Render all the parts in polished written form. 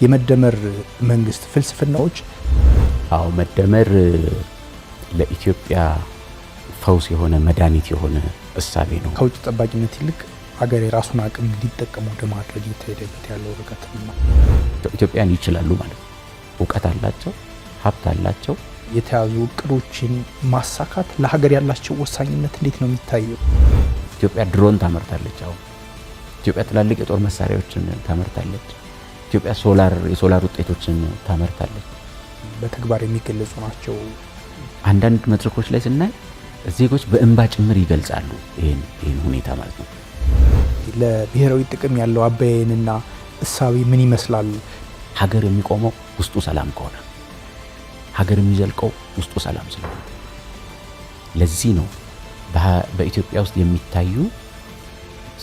የመደመር መንግስት ፍልስፍናዎች መደመር ለኢትዮጵያ ፈውስ የሆነ መድኃኒት የሆነ እሳቤ ነው። ከውጭ ጠባቂነት ይልቅ ሀገር የራሱን አቅም እንዲጠቀም ወደ ማድረግ የተሄደበት ያለው ርቀት ነው። ኢትዮጵያን ይችላሉ ማለት ነው። እውቀት አላቸው፣ ሀብት አላቸው። የተያዙ እቅዶችን ማሳካት ለሀገር ያላቸው ወሳኝነት እንዴት ነው የሚታየው? ኢትዮጵያ ድሮን ታመርታለች። ኢትዮጵያ ትላልቅ የጦር መሳሪያዎችን ታመርታለች። ኢትዮጵያ የሶላር ውጤቶችን ታመርታለች። በተግባር የሚገለጹ ናቸው። አንዳንድ መድረኮች ላይ ስናይ ዜጎች በእንባ ጭምር ይገልጻሉ ይህን ሁኔታ ማለት ነው። ለብሔራዊ ጥቅም ያለው አበያየንና እሳቤ ምን ይመስላል? ሀገር የሚቆመው ውስጡ ሰላም ከሆነ፣ ሀገር የሚዘልቀው ውስጡ ሰላም ስለሆነ፣ ለዚህ ነው በኢትዮጵያ ውስጥ የሚታዩ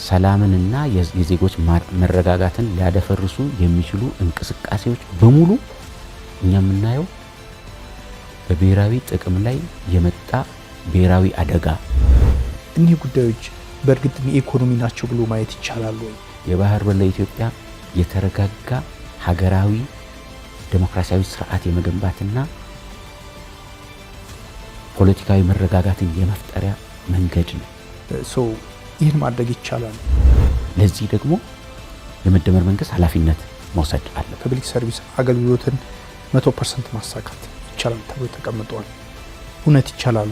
ሰላምንና የዜጎች መረጋጋትን ሊያደፈርሱ የሚችሉ እንቅስቃሴዎች በሙሉ እኛ የምናየው በብሔራዊ ጥቅም ላይ የመጣ ብሔራዊ አደጋ። እኒህ ጉዳዮች በእርግጥም የኢኮኖሚ ናቸው ብሎ ማየት ይቻላል ወይ? የባህር በር ለኢትዮጵያ የተረጋጋ ሀገራዊ ዴሞክራሲያዊ ስርዓት የመገንባትና ፖለቲካዊ መረጋጋትን የመፍጠሪያ መንገድ ነው። ይህን ማድረግ ይቻላል። ለዚህ ደግሞ የመደመር መንግስት ኃላፊነት መውሰድ አለ። ፐብሊክ ሰርቪስ አገልግሎትን 100% ማሳካት ይቻላል ተብሎ ተቀምጧል። እውነት ይቻላል?